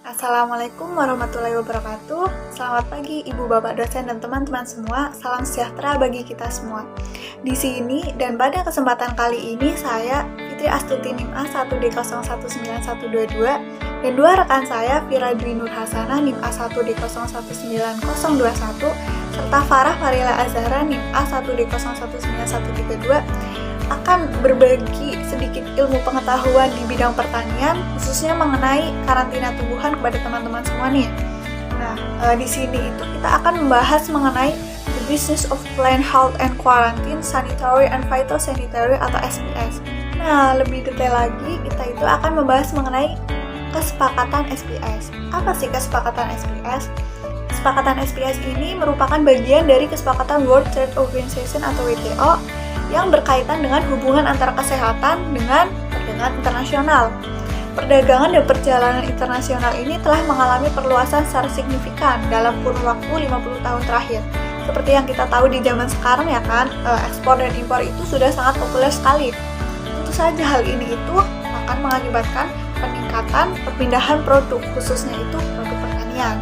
Assalamualaikum warahmatullahi wabarakatuh. Selamat pagi Ibu Bapak dosen dan teman-teman semua. Salam sejahtera bagi kita semua. Di sini dan pada kesempatan kali ini saya Fitri Astuti NIM A1D019122 dan dua rekan saya Vira Dwi Nur Hasanah NIM A1D019021 serta Farah Farila Azhara NIM A1D019132 akan berbagi sedikit ilmu pengetahuan di bidang pertanian, khususnya mengenai karantina tumbuhan kepada teman-teman semua nih. Nah, di sini itu kita akan membahas mengenai the business of plant health and quarantine, sanitary and phytosanitary atau SPS. Nah, lebih detail lagi, kita itu akan membahas mengenai kesepakatan SPS. Apa sih kesepakatan SPS? Kesepakatan SPS ini merupakan bagian dari kesepakatan World Trade Organization atau WTO yang berkaitan dengan hubungan antara kesehatan dengan perdagangan internasional. Perdagangan dan perjalanan internasional ini telah mengalami perluasan secara signifikan dalam kurun waktu 50 tahun terakhir. Seperti yang kita tahu di zaman sekarang ya kan, ekspor dan impor itu sudah sangat populer sekali. Tentu saja hal ini itu akan mengakibatkan peningkatan perpindahan produk, khususnya itu produk pertanian.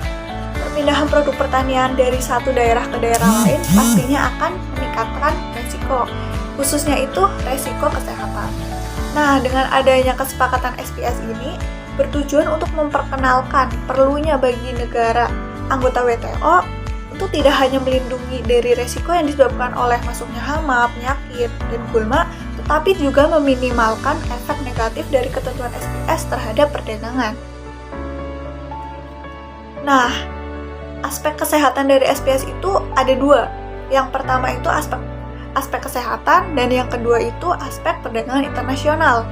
Perpindahan produk pertanian dari satu daerah ke daerah lain pastinya akan meningkatkan resiko, khususnya itu resiko kesehatan. Nah, dengan adanya kesepakatan SPS ini bertujuan untuk memperkenalkan perlunya bagi negara anggota WTO untuk tidak hanya melindungi dari resiko yang disebabkan oleh masuknya hama, penyakit, dan gulma, tetapi juga meminimalkan efek negatif dari ketentuan SPS terhadap perdagangan. Nah, aspek kesehatan dari SPS itu ada dua. Yang pertama itu aspek kesehatan dan yang kedua itu aspek perdagangan internasional.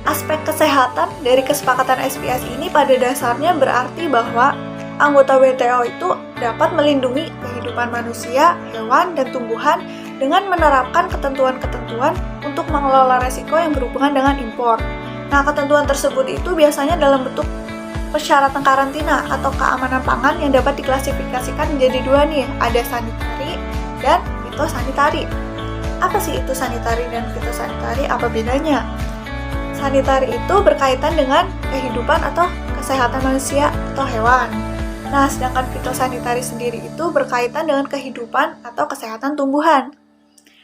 Aspek kesehatan dari kesepakatan SPS ini pada dasarnya berarti bahwa anggota WTO itu dapat melindungi kehidupan manusia, hewan, dan tumbuhan dengan menerapkan ketentuan-ketentuan untuk mengelola resiko yang berhubungan dengan impor. Nah, ketentuan tersebut itu biasanya dalam bentuk persyaratan karantina atau keamanan pangan yang dapat diklasifikasikan menjadi dua nih, ada sanitary dan fitosanitary. Apa sih itu sanitary dan fitosanitary? Apa bedanya? Sanitary itu berkaitan dengan kehidupan atau kesehatan manusia atau hewan. Nah, sedangkan fitosanitary sendiri itu berkaitan dengan kehidupan atau kesehatan tumbuhan.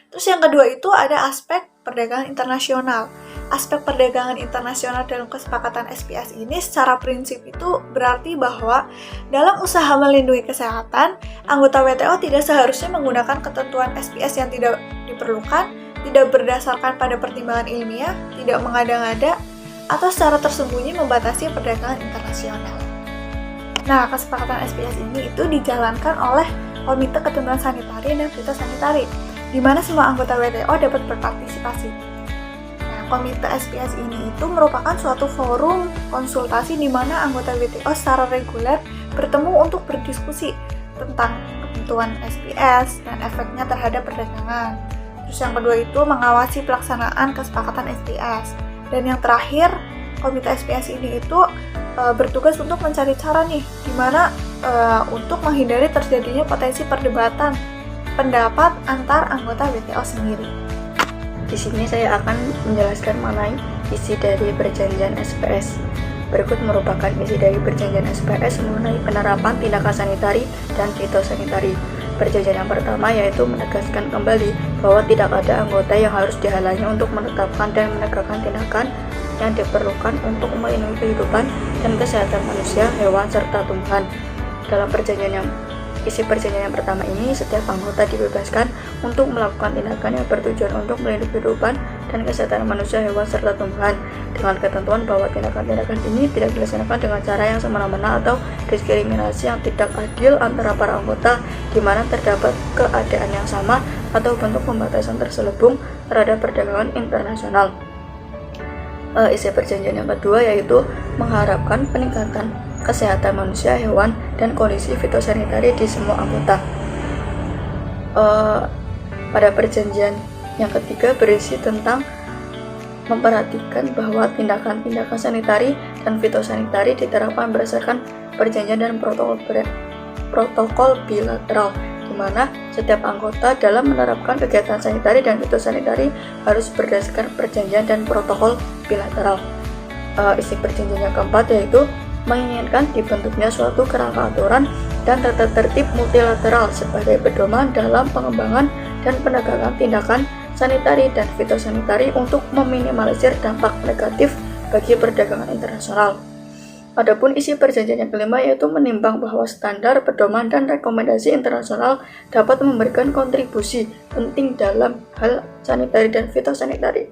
Terus yang kedua itu ada aspek perdagangan internasional. Aspek perdagangan internasional dalam kesepakatan SPS ini secara prinsip itu berarti bahwa dalam usaha melindungi kesehatan, anggota WTO tidak seharusnya menggunakan ketentuan SPS yang tidak diperlukan, tidak berdasarkan pada pertimbangan ilmiah, tidak mengada-ngada, atau secara tersembunyi membatasi perdagangan internasional. Nah, kesepakatan SPS ini itu dijalankan oleh Komite Ketentuan Sanitari dan Fitosanitari, di mana semua anggota WTO dapat berpartisipasi. Komite SPS ini itu merupakan suatu forum konsultasi di mana anggota WTO secara reguler bertemu untuk berdiskusi tentang ketentuan SPS dan efeknya terhadap perdagangan. Terus yang kedua itu mengawasi pelaksanaan kesepakatan SPS. Dan yang terakhir, Komite SPS ini itu bertugas untuk mencari cara nih gimana untuk menghindari terjadinya potensi perdebatan pendapat antar anggota WTO sendiri. Di sini saya akan menjelaskan mengenai isi dari perjanjian SPS. Berikut merupakan isi dari perjanjian SPS mengenai penerapan tindakan sanitari dan fitosanitari. Perjanjian yang pertama yaitu menegaskan kembali bahwa tidak ada anggota yang harus dihalangi untuk menetapkan dan menegakkan tindakan yang diperlukan untuk melindungi kehidupan dan kesehatan manusia, hewan, serta tumbuhan. Dalam isi perjanjian yang pertama ini, setiap anggota dibebaskan untuk melakukan tindakan yang bertujuan untuk melindungi kehidupan dan kesehatan manusia, hewan, serta tumbuhan, dengan ketentuan bahwa tindakan-tindakan ini tidak dilaksanakan dengan cara yang semena-mena atau diskriminasi yang tidak adil antara para anggota, di mana terdapat keadaan yang sama atau bentuk pembatasan terselubung terhadap perdagangan internasional. Isi perjanjian yang kedua yaitu mengharapkan peningkatan kesehatan manusia, hewan, dan kondisi fitosanitari di semua anggota. Pada perjanjian yang ketiga berisi tentang memperhatikan bahwa tindakan-tindakan sanitari dan fitosanitari diterapkan berdasarkan perjanjian dan protokol bilateral, di mana setiap anggota dalam menerapkan kegiatan sanitari dan fitosanitari harus berdasarkan perjanjian dan protokol bilateral. Isi perjanjian yang keempat yaitu menginginkan dibentuknya suatu kerangka aturan dan tata tertib multilateral sebagai pedoman dalam pengembangan dan penegakan tindakan sanitari dan fitosanitari untuk meminimalisir dampak negatif bagi perdagangan internasional. Adapun isi perjanjian yang kelima yaitu menimbang bahwa standar, pedoman, dan rekomendasi internasional dapat memberikan kontribusi penting dalam hal sanitari dan fitosanitari.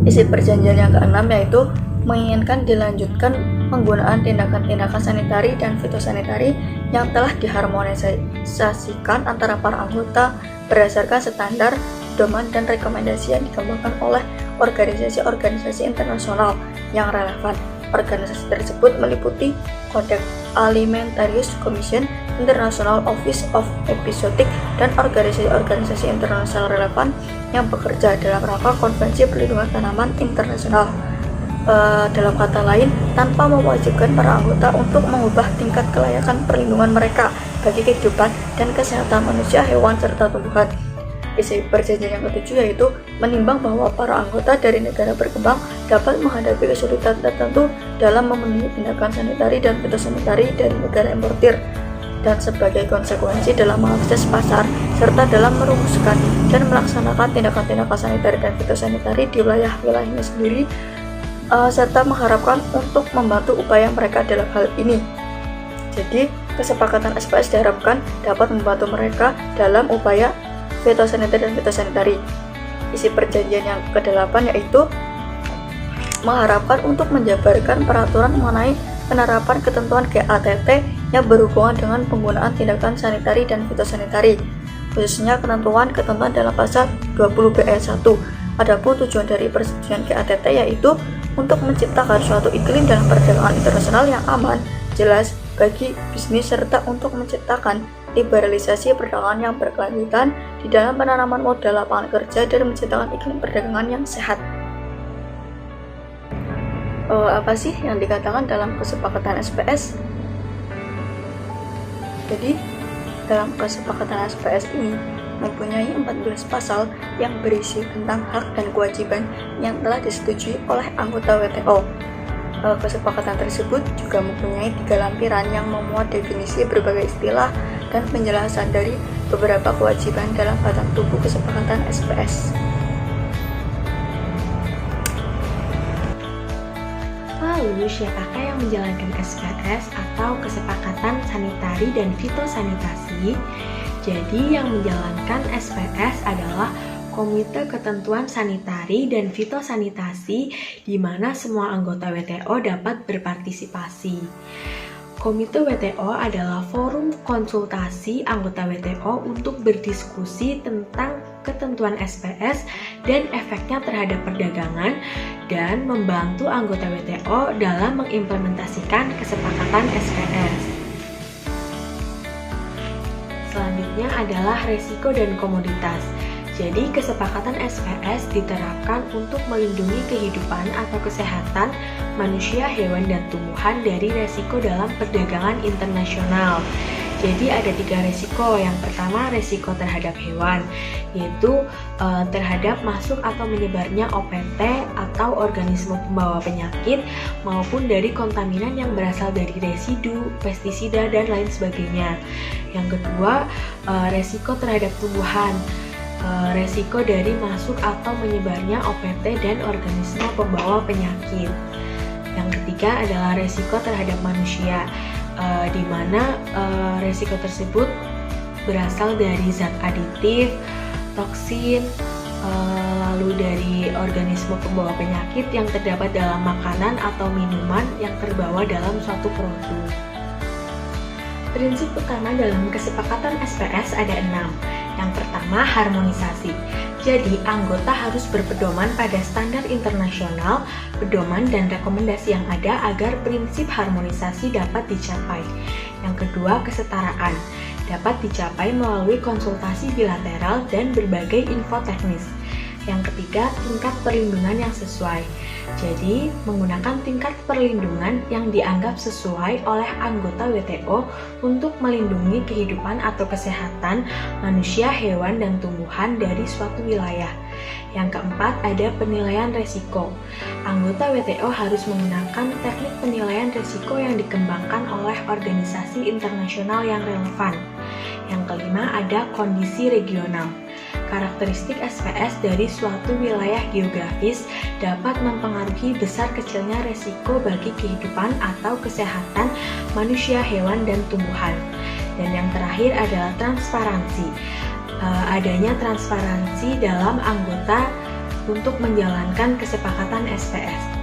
Isi perjanjian yang keenam yaitu menginginkan dilanjutkan penggunaan tindakan-tindakan sanitari dan fitosanitari yang telah diharmonisasikan antara para anggota berdasarkan standar, pedoman, dan rekomendasi yang dikembangkan oleh organisasi-organisasi internasional yang relevan. Organisasi tersebut meliputi Codex Alimentarius Commission, International Office of Epizootics, dan organisasi-organisasi internasional relevan yang bekerja dalam rangka Konvensi Perlindungan Tanaman Internasional. Dalam kata lain, tanpa mewajibkan para anggota untuk mengubah tingkat kelayakan perlindungan mereka bagi kehidupan dan kesehatan manusia, hewan, serta tumbuhan. Isi perjanjian yang ketujuh yaitu menimbang bahwa para anggota dari negara berkembang dapat menghadapi kesulitan tertentu dalam memenuhi tindakan sanitari dan fitosanitari dari negara importir, dan sebagai konsekuensi dalam mengakses pasar serta dalam merumuskan dan melaksanakan tindakan-tindakan sanitari dan fitosanitari di wilayah-wilayahnya sendiri, serta mengharapkan untuk membantu upaya mereka dalam hal ini. Jadi, kesepakatan SPS diharapkan dapat membantu mereka dalam upaya fitosanitari dan fitosanitari. Isi perjanjian yang ke-8 yaitu mengharapkan untuk menjabarkan peraturan mengenai penerapan ketentuan GATT yang berhubungan dengan penggunaan tindakan sanitari dan fitosanitari, khususnya ketentuan-ketentuan dalam pasal 20 BE 1. Adapun tujuan dari persetujuan GATT yaitu untuk menciptakan suatu iklim dalam perdagangan internasional yang aman, jelas bagi bisnis, serta untuk menciptakan liberalisasi perdagangan yang berkelanjutan di dalam penanaman modal lapangan kerja dan menciptakan iklim perdagangan yang sehat. Apa sih yang dikatakan dalam kesepakatan SPS? Jadi, dalam kesepakatan SPS ini mempunyai 14 pasal yang berisi tentang hak dan kewajiban yang telah disetujui oleh anggota WTO. Kesepakatan tersebut juga mempunyai 3 lampiran yang memuat definisi berbagai istilah dan penjelasan dari beberapa kewajiban dalam batang tubuh kesepakatan SPS. Lalu, siapakah yang menjalankan SPS atau kesepakatan sanitari dan fitosanitasi? Jadi, yang menjalankan SPS adalah Komite Ketentuan Sanitari dan Fitosanitasi, di mana semua anggota WTO dapat berpartisipasi. Komite WTO adalah forum konsultasi anggota WTO untuk berdiskusi tentang ketentuan SPS dan efeknya terhadap perdagangan, dan membantu anggota WTO dalam mengimplementasikan kesepakatan SPS. Selanjutnya adalah resiko dan komoditas. Jadi, kesepakatan SPS diterapkan untuk melindungi kehidupan atau kesehatan manusia, hewan, dan tumbuhan dari resiko dalam perdagangan internasional. Jadi, ada 3 resiko. Yang pertama, resiko terhadap hewan, yaitu terhadap masuk atau menyebarnya OPT atau organisme pembawa penyakit, maupun dari kontaminan yang berasal dari residu, pestisida, dan lain sebagainya. Yang kedua, resiko terhadap tumbuhan, resiko dari masuk atau menyebarnya OPT dan organisme pembawa penyakit. Yang ketiga adalah resiko terhadap manusia, di mana resiko tersebut berasal dari zat aditif, toksin, lalu dari organisme pembawa penyakit yang terdapat dalam makanan atau minuman yang terbawa dalam suatu produk. Prinsip utama dalam kesepakatan SPS ada 6. Yang pertama, harmonisasi. Jadi, anggota harus berpedoman pada standar internasional, pedoman, dan rekomendasi yang ada agar prinsip harmonisasi dapat dicapai. Yang kedua, kesetaraan. Dapat dicapai melalui konsultasi bilateral dan berbagai info teknis. Yang ketiga, tingkat perlindungan yang sesuai. Jadi, menggunakan tingkat perlindungan yang dianggap sesuai oleh anggota WTO untuk melindungi kehidupan atau kesehatan manusia, hewan, dan tumbuhan dari suatu wilayah. Yang keempat, ada penilaian resiko. Anggota WTO harus menggunakan teknik penilaian resiko yang dikembangkan oleh organisasi internasional yang relevan. Yang kelima, ada kondisi regional. Karakteristik SPS dari suatu wilayah geografis dapat mempengaruhi besar kecilnya resiko bagi kehidupan atau kesehatan manusia, hewan, dan tumbuhan. Dan yang terakhir adalah transparansi. Adanya transparansi dalam anggota untuk menjalankan kesepakatan SPS.